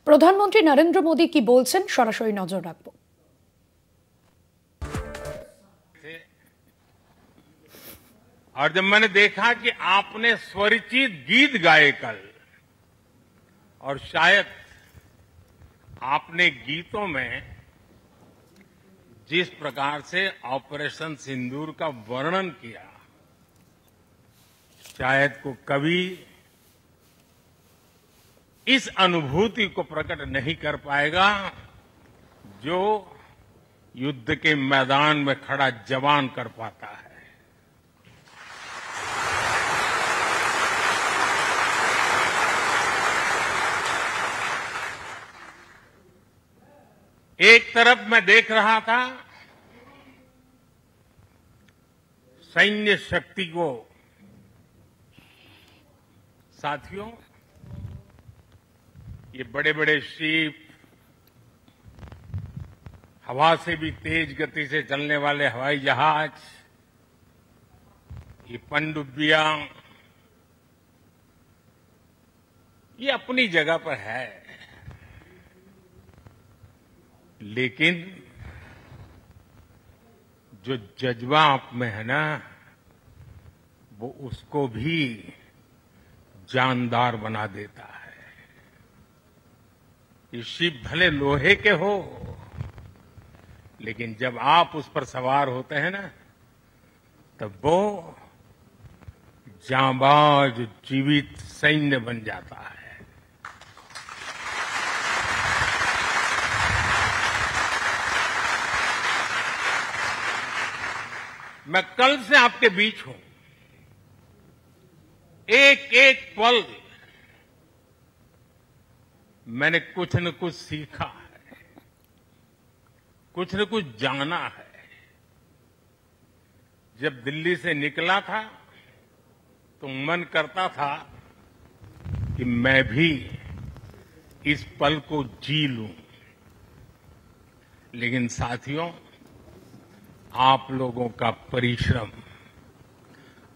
প্রধানমন্ত্রী নরেন্দ্র মোদী কি বলছেন সরাসরি নজর রাখবো। और जब मैंने देखा कि आपने स्वरचित गीत गाए कल, और शायद आपने गीतों में जिस प्रकार से ऑपरेशन सिंदूर का वर्णन किया, शायद को कभी इस अनुभूति को प्रकट नहीं कर पाएगा जो युद्ध के मैदान में खड़ा जवान कर पाता है। एक तरफ मैं देख रहा था सैन्य शक्ति को। साथियों, ये बड़े बड़े शिप, हवा से भी तेज गति से चलने वाले हवाई जहाज, ये पनडुब्बियां, ये अपनी जगह पर है, लेकिन जो जज्बा आप में है ना, वो उसको भी जानदार बना देता है। ये शिप भले लोहे के हो, लेकिन जब आप उस पर सवार होते हैं ना, तब वो जांबाज जीवित सैन्य बन जाता है। मैं कल से आपके बीच हूं। एक एक पल मैंने कुछ न कुछ सीखा है, कुछ न कुछ जाना है। जब दिल्ली से निकला था तो मन करता था कि मैं भी इस पल को जी लूं, लेकिन साथियों, आप लोगों का परिश्रम,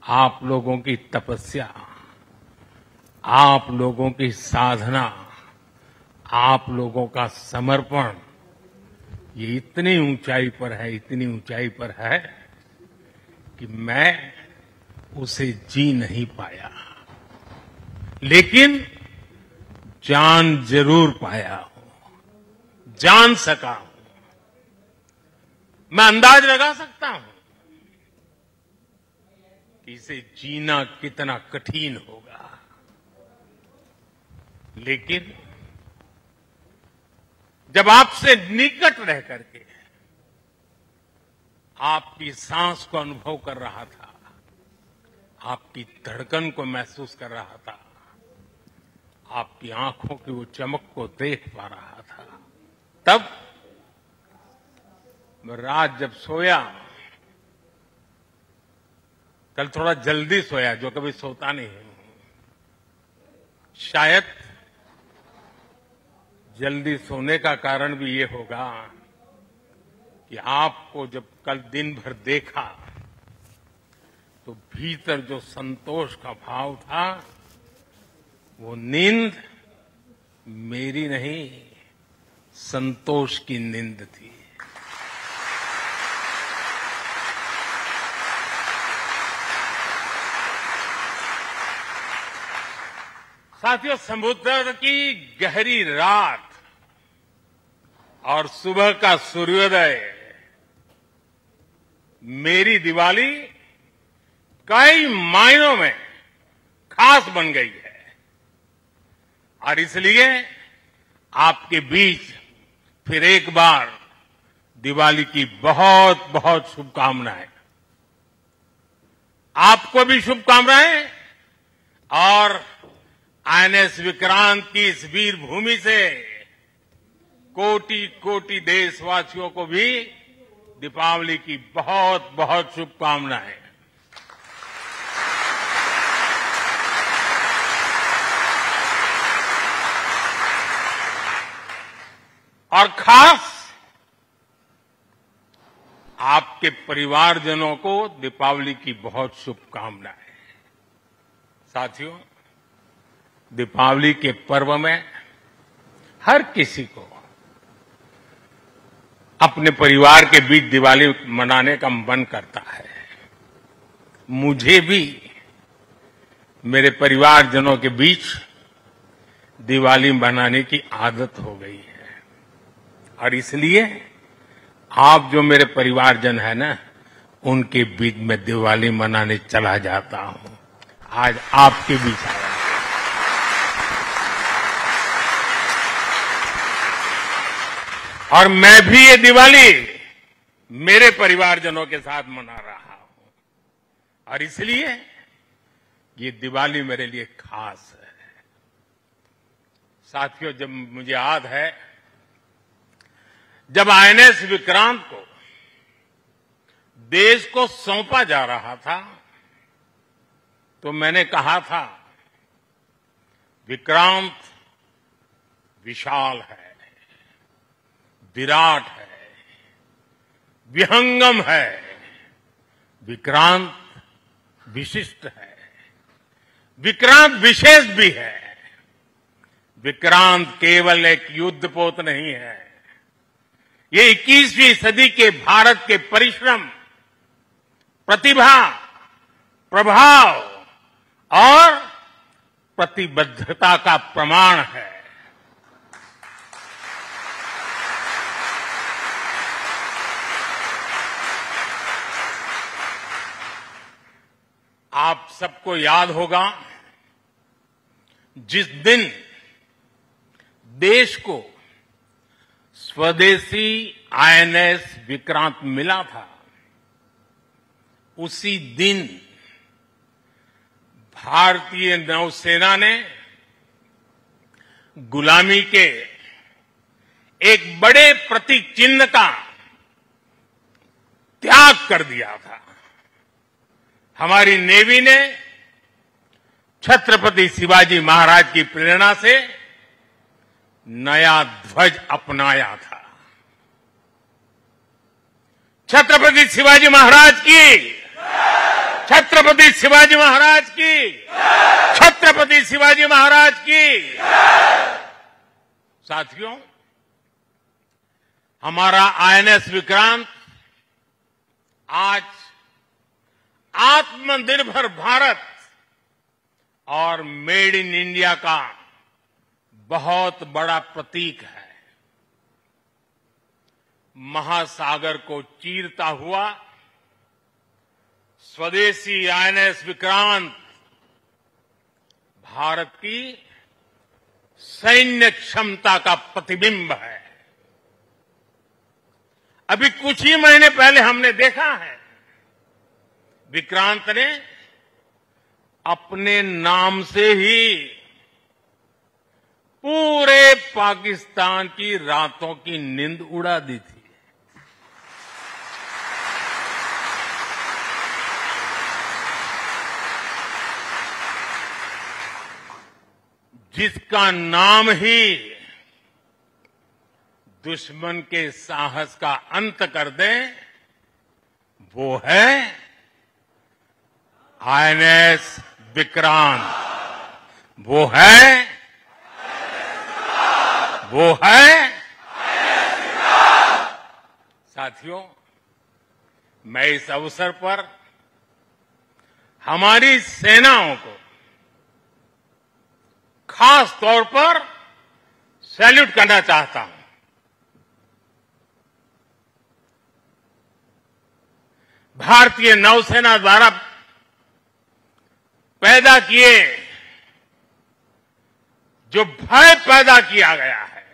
आप लोगों की तपस्या, आप लोगों की साधना, आप लोगों का समर्पण, ये इतनी ऊंचाई पर है, इतनी ऊंचाई पर है कि मैं उसे जी नहीं पाया, लेकिन जान जरूर पाया हूं, जान सका हूं। मैं अंदाज लगा सकता हूं कि इसे जीना कितना कठिन होगा, लेकिन जब आपसे निकट रह करके आपकी सांस को अनुभव कर रहा था, आपकी धड़कन को महसूस कर रहा था, आपकी आंखों की वो चमक को देख पा रहा था, तब मैं रात जब सोया, कल थोड़ा जल्दी सोया, जो कभी सोता नहीं है। शायद जल्दी सोने का कारण भी ये होगा कि आपको जब कल दिन भर देखा तो भीतर जो संतोष का भाव था, वो नींद मेरी नहीं, संतोष की नींद थी। साथियों, समुद्र की गहरी रात और सुबह का सूर्योदय मेरी दिवाली कई मायनों में खास बन गई है, और इसलिए आपके बीच फिर एक बार दिवाली की बहुत बहुत शुभकामनाएं। आपको भी शुभकामनाएं, और आईएनएस विक्रांत की इस वीर भूमि से कोटि कोटि देशवासियों को भी दीपावली की बहुत बहुत शुभकामनाएं। और खास आपके परिवारजनों को दीपावली की बहुत शुभकामनाएं। साथियों, दीपावली के पर्व में हर किसी को अपने परिवार के बीच दिवाली मनाने का मन करता है। मुझे भी मेरे परिवारजनों के बीच दिवाली मनाने की आदत हो गई है और इसलिए आप जो मेरे परिवारजन है ना, उनके बीच में दिवाली मनाने चला जाता हूं। आज आपके बीच आया। और मैं भी ये दिवाली मेरे परिवारजनों के साथ मना रहा हूं और इसलिए ये दिवाली मेरे लिए खास है। साथियों, जब मुझे याद है जब आईएनएस विक्रांत को देश को सौंपा जा रहा था तो मैंने कहा था विक्रांत विशाल है, विराट है, विहंगम है, विक्रांत विशिष्ट है, विक्रांत विशेष भी है। विक्रांत केवल एक युद्धपोत नहीं है, ये 21वीं सदी के भारत के परिश्रम, प्रतिभा, प्रभाव और प्रतिबद्धता का प्रमाण है। आप सबको याद होगा जिस दिन देश को स्वदेशी आईएनएस विक्रांत मिला था, उसी दिन भारतीय नौसेना ने गुलामी के एक बड़े प्रतीक चिन्ह का त्याग कर दिया था। हमारी नेवी ने छत्रपति शिवाजी महाराज की प्रेरणा से नया ध्वज अपनाया था। छत्रपति शिवाजी महाराज की, छत्रपति शिवाजी महाराज की, छत्रपति शिवाजी महाराज की। साथियों, हमारा आईएनएस विक्रांत आज आत्मनिर्भर भारत और मेड इन इंडिया का बहुत बड़ा प्रतीक है। महासागर को चीरता हुआ स्वदेशी आईएनएस विक्रांत भारत की सैन्य क्षमता का प्रतिबिंब है। अभी कुछ ही महीने पहले हमने देखा है विक्रांत ने अपने नाम से ही पूरे पाकिस्तान की रातों की नींद उड़ा दी थी। जिसका नाम ही दुश्मन के साहस का अंत कर दे, वो है आईएनएस विक्रांत। वो है साथियों, मैं इस अवसर पर हमारी सेनाओं को खास तौर पर सैल्यूट करना चाहता हूं। भारतीय नौसेना द्वारा पैदा किए जो भय पैदा किया गया है,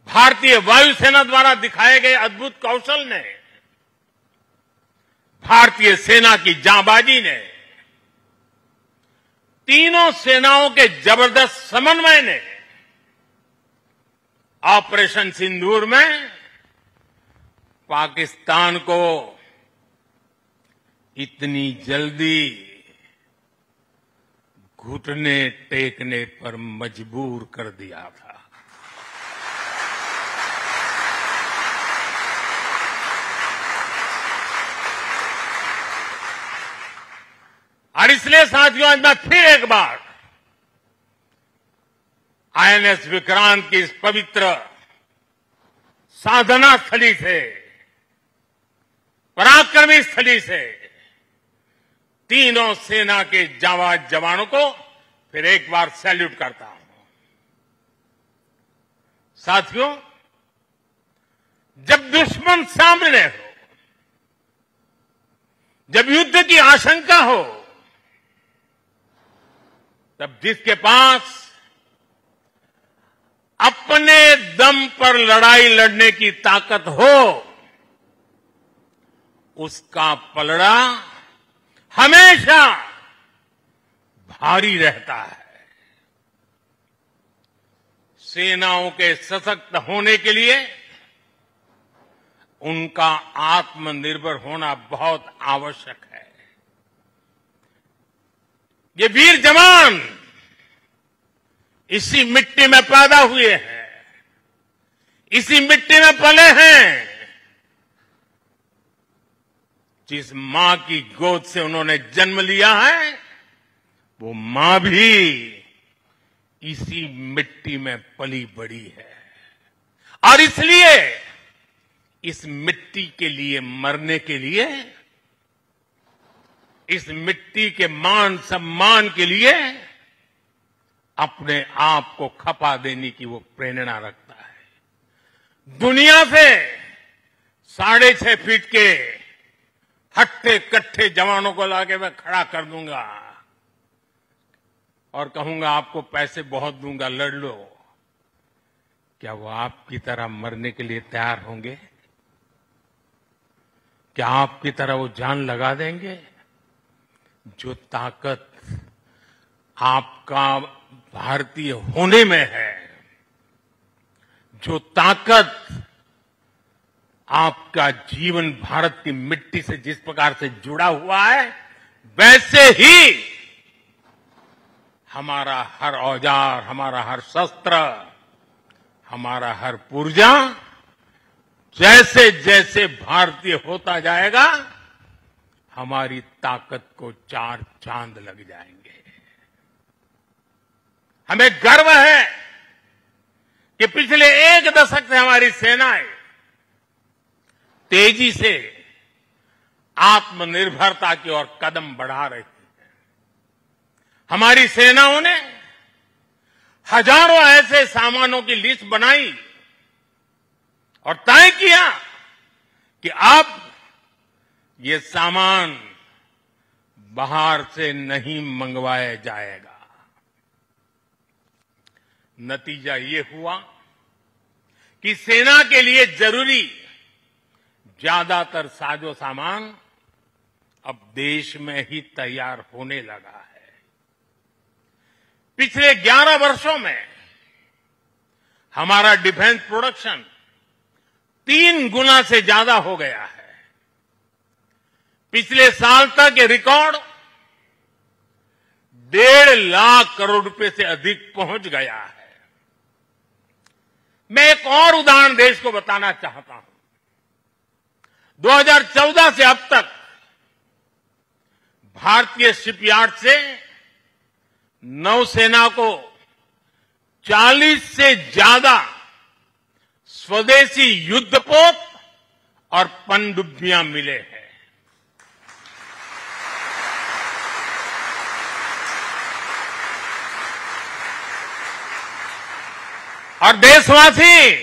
भारतीय वायुसेना द्वारा दिखाए गए अद्भुत कौशल ने, भारतीय सेना की जांबाजी ने, तीनों सेनाओं के जबरदस्त समन्वय ने ऑपरेशन सिंदूर में पाकिस्तान को इतनी जल्दी घुटने टेकने पर मजबूर कर दिया था। और इसलिए साथियों, आज मैं फिर एक बार आईएनएस विक्रांत की इस पवित्र साधना स्थली से, पराक्रमी स्थली से तीनों सेना के जाबाज जवानों को फिर एक बार सैल्यूट करता हूं। साथियों, जब दुश्मन सामने हो, जब युद्ध की आशंका हो, तब जिसके पास अपने दम पर लड़ाई लड़ने की ताकत हो, उसका पलड़ा हमेशा भारी रहता है। सेनाओं के सशक्त होने के लिए उनका आत्मनिर्भर होना बहुत आवश्यक है। ये वीर जवान इसी मिट्टी में पैदा हुए हैं, इसी मिट्टी में पले हैं। जिस मां की गोद से उन्होंने जन्म लिया है, वो मां भी इसी मिट्टी में पली बड़ी है। और इसलिए इस मिट्टी के लिए मरने के लिए, इस मिट्टी के मान सम्मान के लिए अपने आप को खपा देने की वो प्रेरणा रखता है। दुनिया से 6.5 फीट के हट्टे कट्ठे जवानों को लाके मैं खड़ा कर दूंगा और कहूंगा आपको पैसे बहुत दूंगा, लड़ लो। क्या वो आपकी तरह मरने के लिए तैयार होंगे? क्या आपकी तरह वो जान लगा देंगे? जो ताकत आपका भारतीय होने में है, जो ताकत आपका जीवन भारत की मिट्टी से जिस प्रकार से जुड़ा हुआ है, वैसे ही हमारा हर औजार, हमारा हर शस्त्र, हमारा हर पुर्जा जैसे जैसे भारतीय होता जाएगा, हमारी ताकत को 4 चांद लग जाएंगे। हमें गर्व है कि पिछले 1 दशक से हमारी सेनाएं तेजी से आत्मनिर्भरता की ओर कदम बढ़ा रही है। हमारी सेनाओं ने हजारों ऐसे सामानों की लिस्ट बनाई और तय किया कि अब ये सामान बाहर से नहीं मंगवाया जाएगा। नतीजा ये हुआ कि सेना के लिए जरूरी ज्यादातर साजो सामान अब देश में ही तैयार होने लगा है। पिछले 11 वर्षों में हमारा डिफेंस प्रोडक्शन 3 गुना से ज्यादा हो गया है। पिछले साल तक ये रिकॉर्ड 1.5 लाख करोड़ रुपए से अधिक पहुंच गया है। मैं एक और उदाहरण देश को बताना चाहता हूं। 2014 से अब तक भारतीय शिपयार्ड से नौसेना को 40 से ज्यादा स्वदेशी युद्धपोत और पनडुब्बियां मिले हैं। और देशवासी,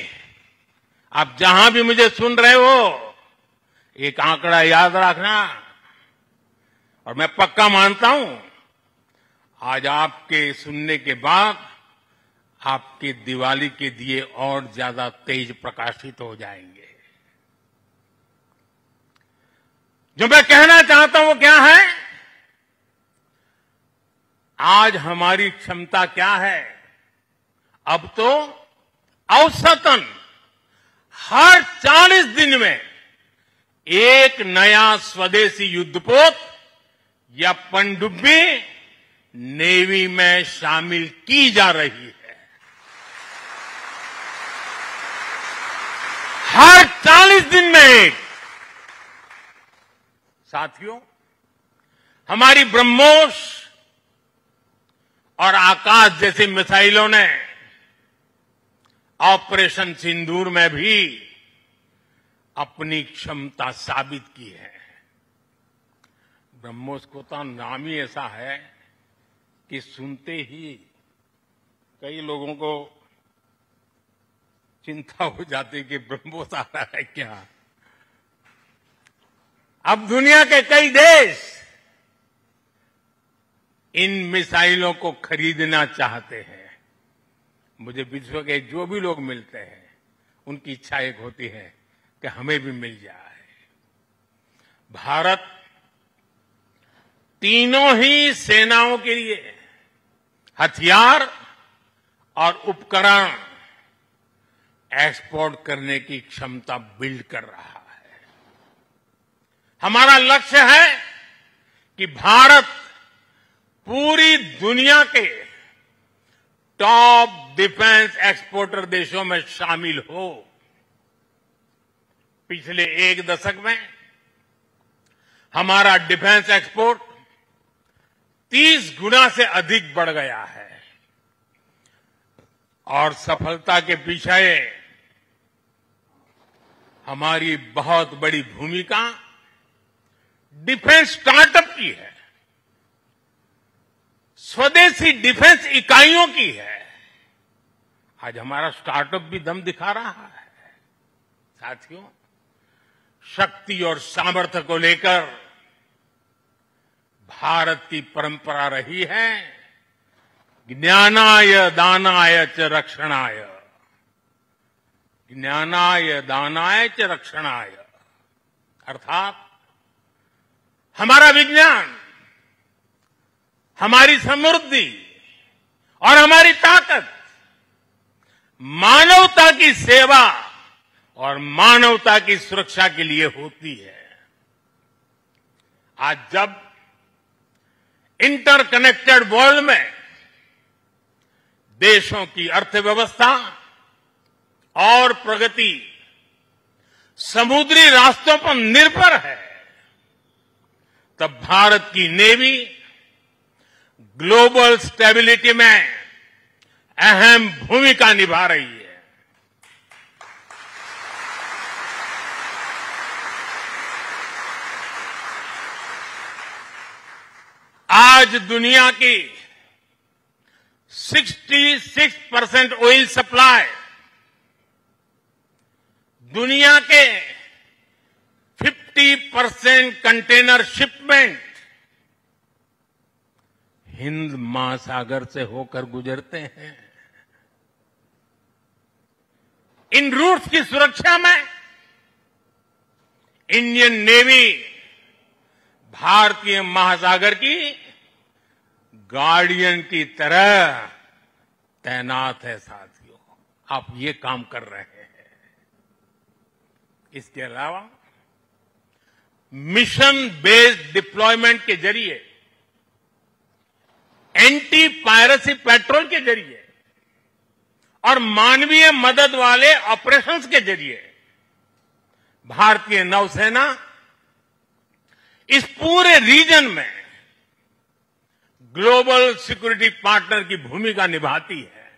आप जहां भी मुझे सुन रहे हो, एक आंकड़ा याद रखना। और मैं पक्का मानता हूं, आज आपके सुनने के बाद आपके दिवाली के दिए और ज्यादा तेज प्रकाशित हो जाएंगे। जो मैं कहना चाहता हूं वो क्या है? आज हमारी क्षमता क्या है? अब तो औसतन हर 40 दिन में एक नया स्वदेशी युद्धपोत या पनडुब्बी नेवी में शामिल की जा रही है। हर 40 दिन में एक। साथियों, हमारी ब्रह्मोस और आकाश जैसी मिसाइलों ने ऑपरेशन सिंदूर में भी अपनी क्षमता साबित की है। ब्रह्मोस को तो नाम ही ऐसा है कि सुनते ही कई लोगों को चिंता हो जाती कि ब्रह्मोस आ रहा है क्या। अब दुनिया के कई देश इन मिसाइलों को खरीदना चाहते हैं। मुझे विश्व के जो भी लोग मिलते हैं उनकी इच्छा एक होती है कि हमें भी मिल जाए। भारत तीनों ही सेनाओं के लिए हथियार और उपकरण एक्सपोर्ट करने की क्षमता बिल्ड कर रहा है। हमारा लक्ष्य है कि भारत पूरी दुनिया के टॉप डिफेंस एक्सपोर्टर देशों में शामिल हो। पिछले एक दशक में हमारा डिफेंस एक्सपोर्ट 30 गुना से अधिक बढ़ गया है और सफलता के पीछे हमारी बहुत बड़ी भूमिका डिफेंस स्टार्टअप की है, स्वदेशी डिफेंस इकाइयों की है। आज हमारा स्टार्टअप भी दम दिखा रहा है। साथियों, शक्ति और सामर्थ्य को लेकर भारत की परंपरा रही है ज्ञानाय दानाय च रक्षणाय, ज्ञानाय दानाय च रक्षणाय। अर्थात हमारा विज्ञान, हमारी समृद्धि और हमारी ताकत मानवता की सेवा और मानवता की सुरक्षा के लिए होती है। आज जब इंटरकनेक्टेड वर्ल्ड में देशों की अर्थव्यवस्था और प्रगति समुद्री रास्तों पर निर्भर है, तब भारत की नेवी ग्लोबल स्टेबिलिटी में अहम भूमिका निभा रही है। आज दुनिया की 66% ऑयल सप्लाई, दुनिया के 50% कंटेनर शिपमेंट हिंद महासागर से होकर गुजरते हैं। इन रूट्स की सुरक्षा में इंडियन नेवी भारतीय महासागर की गार्डियन की तरह तैनात है। साथियों, आप ये काम कर रहे हैं। इसके अलावा मिशन बेस्ड डिप्लॉयमेंट के जरिए, एंटी पायरेसी पेट्रोल के जरिए और मानवीय मदद वाले ऑपरेशंस के जरिए भारतीय नौसेना इस पूरे रीजन में ग्लोबल सिक्योरिटी पार्टनर की भूमिका निभाती है।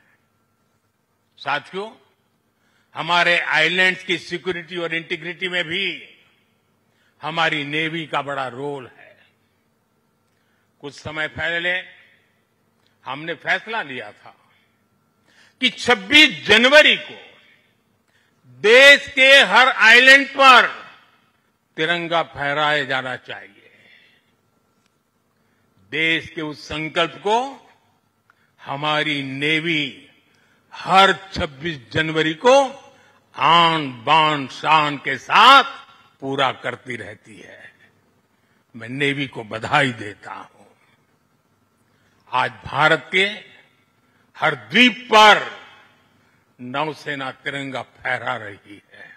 साथियों, हमारे आइलैंड्स की सिक्योरिटी और इंटीग्रिटी में भी हमारी नेवी का बड़ा रोल है। कुछ समय पहले हमने फैसला लिया था कि 26 जनवरी को देश के हर आइलैंड पर तिरंगा फहराया जाना चाहिए। देश के उस संकल्प को हमारी नेवी हर 26 जनवरी को आन बान शान के साथ पूरा करती रहती है। मैं नेवी को बधाई देता हूं। आज भारत के हर द्वीप पर नौसेना तिरंगा फहरा रही है।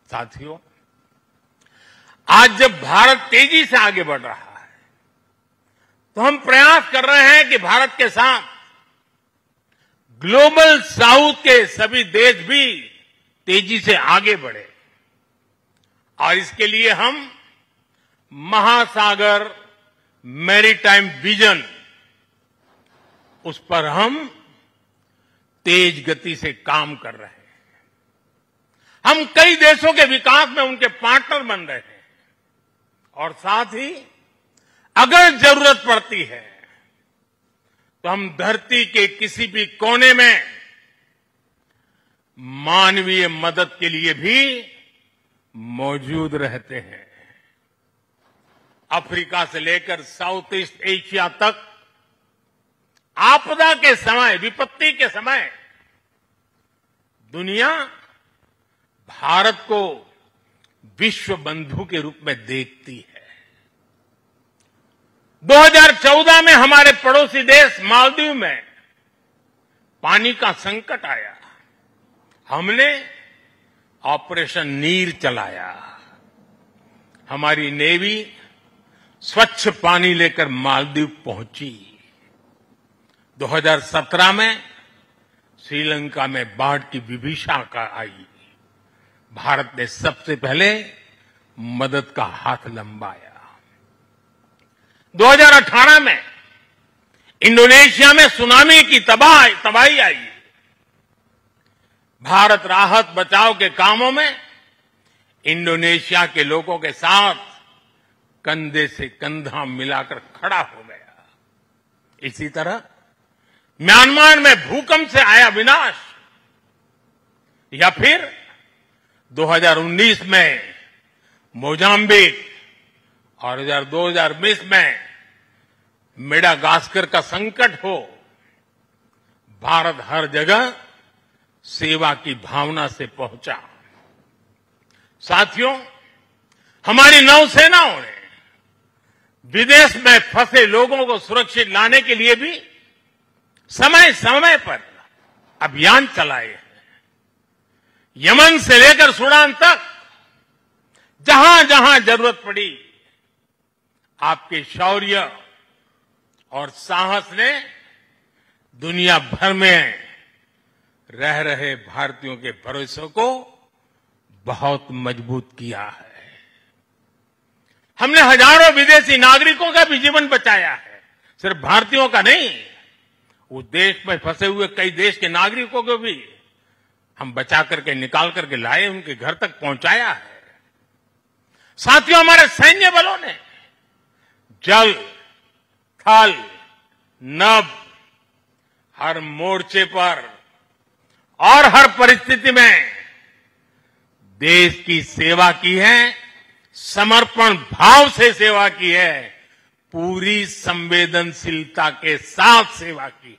साथियों, आज जब भारत तेजी से आगे बढ़ रहा है तो हम प्रयास कर रहे हैं कि भारत के साथ ग्लोबल साउथ के सभी देश भी तेजी से आगे बढ़े और इसके लिए हम महासागर मैरीटाइम विजन, उस पर हम तेज गति से काम कर रहे हैं। हम कई देशों के विकास में उनके पार्टनर बन रहे हैं और साथ ही अगर जरूरत पड़ती है तो हम धरती के किसी भी कोने में मानवीय मदद के लिए भी मौजूद रहते हैं। अफ्रीका से लेकर साउथ ईस्ट एशिया तक आपदा के समय, विपत्ति के समय दुनिया भारत को विश्व बंधु के रूप में देखती है। 2014 में हमारे पड़ोसी देश मालदीव में पानी का संकट आया। हमने ऑपरेशन नीर चलाया। हमारी नेवी स्वच्छ पानी लेकर मालदीव पहुंची। 2017 में श्रीलंका में बाढ़ की विभीषिका आई। भारत ने सबसे पहले मदद का हाथ लंबाया। 2018 में इंडोनेशिया में सुनामी की तबाही आई। भारत राहत बचाव के कामों में इंडोनेशिया के लोगों के साथ कंधे से कंधा मिलाकर खड़ा हो गया। इसी तरह म्यांमार में भूकंप से आया विनाश, या फिर 2019 में मोजाम्बिक और 2020 में मेडागास्कर का संकट हो, भारत हर जगह सेवा की भावना से पहुंचा। साथियों, हमारी नौसेनाओं ने विदेश में फंसे लोगों को सुरक्षित लाने के लिए भी समय समय पर अभियान चलाए हैं। यमन से लेकर सूडान तक जहां जहां जरूरत पड़ी, आपके शौर्य और साहस ने दुनिया भर में रह रहे भारतीयों के भरोसे को बहुत मजबूत किया है। हमने हजारों विदेशी नागरिकों का भी जीवन बचाया है, सिर्फ भारतीयों का नहीं, उस देश में फंसे हुए कई देश के नागरिकों को भी हम बचा करके निकाल करके लाए, उनके घर तक पहुंचाया है। साथियों, हमारे सैन्य बलों ने जल, थल, नभ हर मोर्चे पर और हर परिस्थिति में देश की सेवा की है, समर्पण भाव से सेवा की है, पूरी संवेदनशीलता के साथ सेवा की।